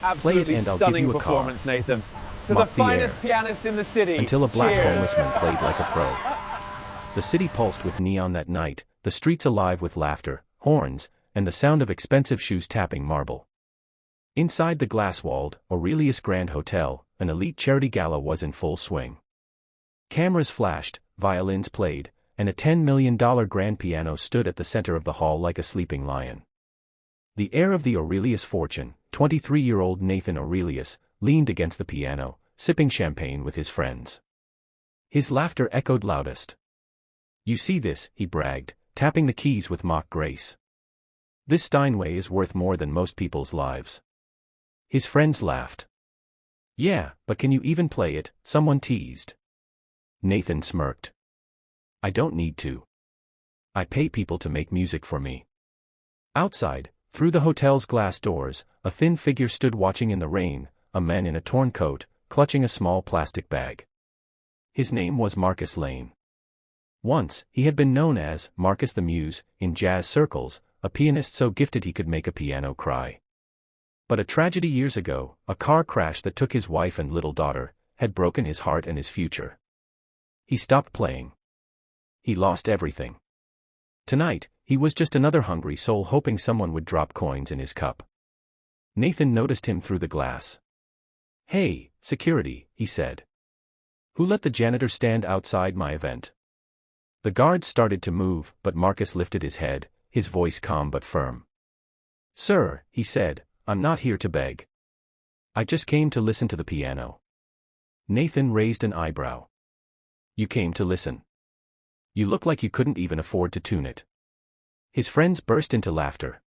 Absolutely and I'll give stunning you a car. performance, Nathan. To the Mocked the finest Heir. pianist in the city. Until a black Cheers. homeless man played like a pro. The city pulsed with neon that night, the streets alive with laughter, horns, and the sound of expensive shoes tapping marble. Inside the glass-walled, Aurelius Grand Hotel, an elite charity gala was in full swing. Cameras flashed, violins played, and a $10 million grand piano stood at the center of the hall like a sleeping lion. The heir of the Aurelius fortune, 23-year-old Nathan Aurelius, leaned against the piano, sipping champagne with his friends. His laughter echoed loudest. "You see this," he bragged, tapping the keys with mock grace. "This Steinway is worth more than most people's lives." His friends laughed. "Yeah, but can you even play it?" someone teased. Nathan smirked. "I don't need to. I pay people to make music for me." Outside, through the hotel's glass doors, a thin figure stood watching in the rain, a man in a torn coat, clutching a small plastic bag. His name was Marcus Lane. Once, he had been known as Marcus the Muse in jazz circles, a pianist so gifted he could make a piano cry. But a tragedy years ago, a car crash that took his wife and little daughter, had broken his heart and his future. He stopped playing. He lost everything. Tonight, he was just another hungry soul hoping someone would drop coins in his cup. Nathan noticed him through the glass. "Hey, security," he said. "Who let the janitor stand outside my event?" The guards started to move, but Marcus lifted his head, his voice calm but firm. "Sir," he said, "I'm not here to beg. I just came to listen to the piano." Nathan raised an eyebrow. "You came to listen? You look like you couldn't even afford to tune it." His friends burst into laughter.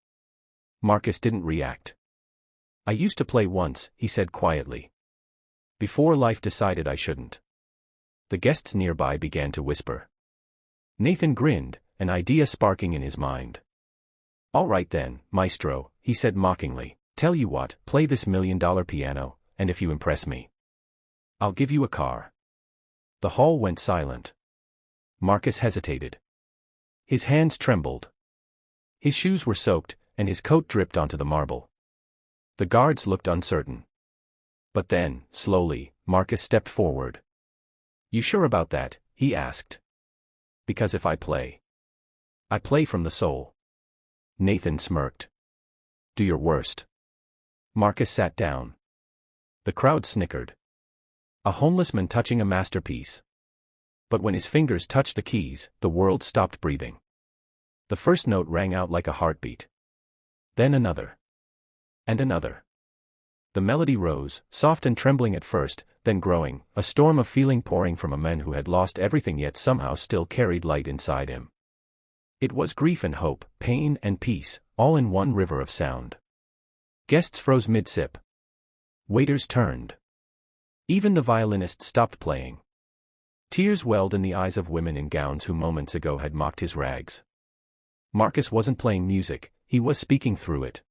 Marcus didn't react. "I used to play once," he said quietly. "Before life decided I shouldn't." The guests nearby began to whisper. Nathan grinned, an idea sparking in his mind. "All right then, maestro," he said mockingly. "Tell you what, play this $1 million piano, and if you impress me, I'll give you a car." The hall went silent. Marcus hesitated. His hands trembled. His shoes were soaked, and his coat dripped onto the marble. The guards looked uncertain. But then, slowly, Marcus stepped forward. "You sure about that?" he asked. "Because if I play from the soul." Nathan smirked. "Do your worst." Marcus sat down. The crowd snickered. A homeless man touching a masterpiece. But when his fingers touched the keys, the world stopped breathing. The first note rang out like a heartbeat. Then another. And another. The melody rose, soft and trembling at first, then growing, a storm of feeling pouring from a man who had lost everything yet somehow still carried light inside him. It was grief and hope, pain and peace, all in one river of sound. Guests froze mid-sip. Waiters turned. Even the violinist stopped playing. Tears welled in the eyes of women in gowns who moments ago had mocked his rags. Marcus wasn't playing music, he was speaking through it.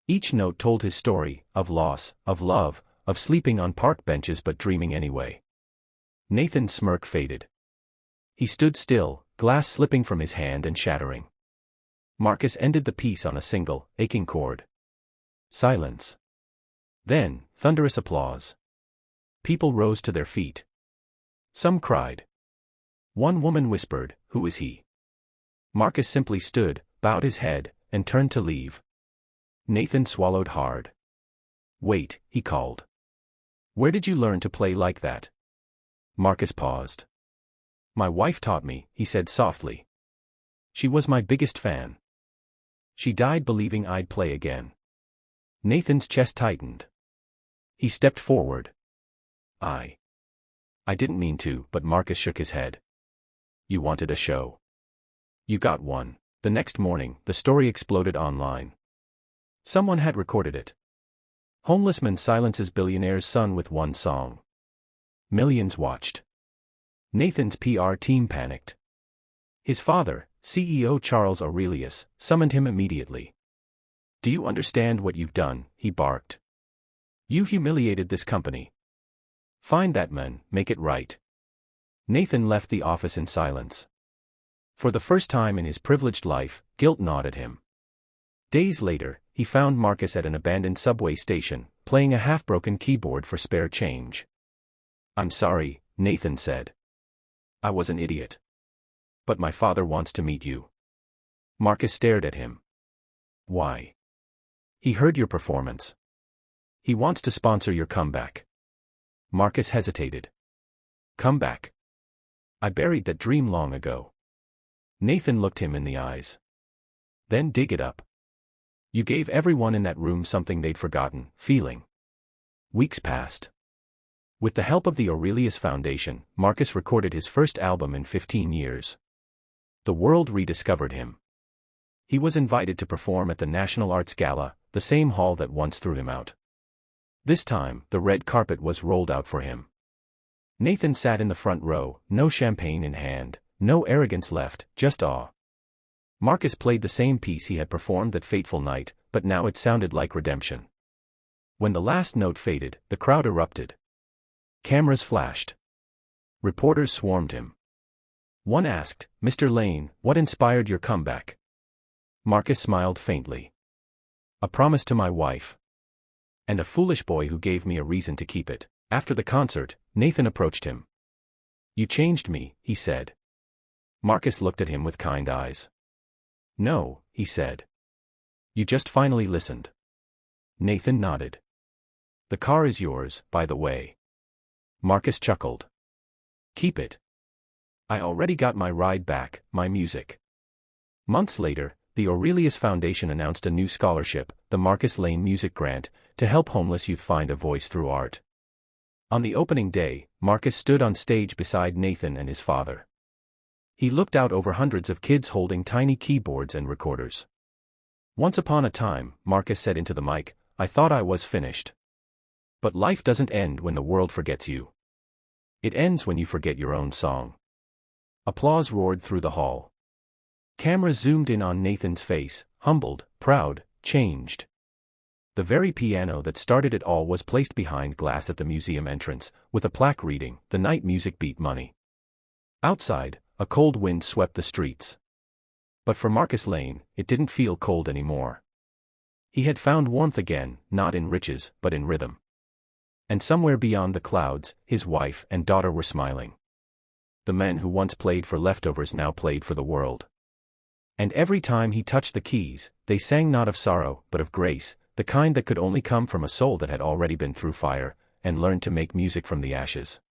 Each note told his story, of loss, of love, of sleeping on park benches but dreaming anyway. Nathan's smirk faded. He stood still, glass slipping from his hand and shattering. Marcus ended the piece on a single, aching chord. Silence. Then, thunderous applause. People rose to their feet. Some cried. One woman whispered, "Who is he?" Marcus simply stood, bowed his head, and turned to leave. Nathan swallowed hard. "Wait," he called. "Where did you learn to play like that?" Marcus paused. "My wife taught me," he said softly. "She was my biggest fan. She died believing I'd play again." Nathan's chest tightened. He stepped forward. I didn't mean to," but Marcus shook his head. "You wanted a show. You got one." The next morning, the story exploded online. Someone had recorded it. Homeless man silences billionaire's son with one song. Millions watched. Nathan's PR team panicked. His father, CEO Charles Aurelius, summoned him immediately. "Do you understand what you've done?" he barked. "You humiliated this company. Find that man, make it right." Nathan left the office in silence. For the first time in his privileged life, guilt gnawed at him. Days later, he found Marcus at an abandoned subway station, playing a half-broken keyboard for spare change. "I'm sorry," Nathan said. "I was an idiot. But my father wants to meet you." Marcus stared at him. "Why?" "He heard your performance. He wants to sponsor your comeback." Marcus hesitated. "Comeback? I buried that dream long ago." Nathan looked him in the eyes. "Then dig it up. You gave everyone in that room something they'd forgotten, feeling." Weeks passed. With the help of the Aurelius Foundation, Marcus recorded his first album in 15 years. The world rediscovered him. He was invited to perform at the National Arts Gala, the same hall that once threw him out. This time, the red carpet was rolled out for him. Nathan sat in the front row, no champagne in hand, no arrogance left, just awe. Marcus played the same piece he had performed that fateful night, but now it sounded like redemption. When the last note faded, the crowd erupted. Cameras flashed. Reporters swarmed him. One asked, "Mr. Lane, what inspired your comeback?" Marcus smiled faintly. "A promise to my wife. And a foolish boy who gave me a reason to keep it." After the concert, Nathan approached him. "You changed me," he said. Marcus looked at him with kind eyes. "No," he said. "You just finally listened." Nathan nodded. "The car is yours, by the way." Marcus chuckled. "Keep it. I already got my ride back, my music." Months later, the Aurelius Foundation announced a new scholarship, the Marcus Lane Music Grant, to help homeless youth find a voice through art. On the opening day, Marcus stood on stage beside Nathan and his father. He looked out over hundreds of kids holding tiny keyboards and recorders. "Once upon a time," Marcus said into the mic, "I thought I was finished. But life doesn't end when the world forgets you. It ends when you forget your own song." Applause roared through the hall. Cameras zoomed in on Nathan's face, humbled, proud, changed. The very piano that started it all was placed behind glass at the museum entrance, with a plaque reading, "The night music beat money." Outside, a cold wind swept the streets. But for Marcus Lane, it didn't feel cold anymore. He had found warmth again, not in riches, but in rhythm. And somewhere beyond the clouds, his wife and daughter were smiling. The men who once played for leftovers now played for the world. And every time he touched the keys, they sang not of sorrow, but of grace, the kind that could only come from a soul that had already been through fire, and learned to make music from the ashes.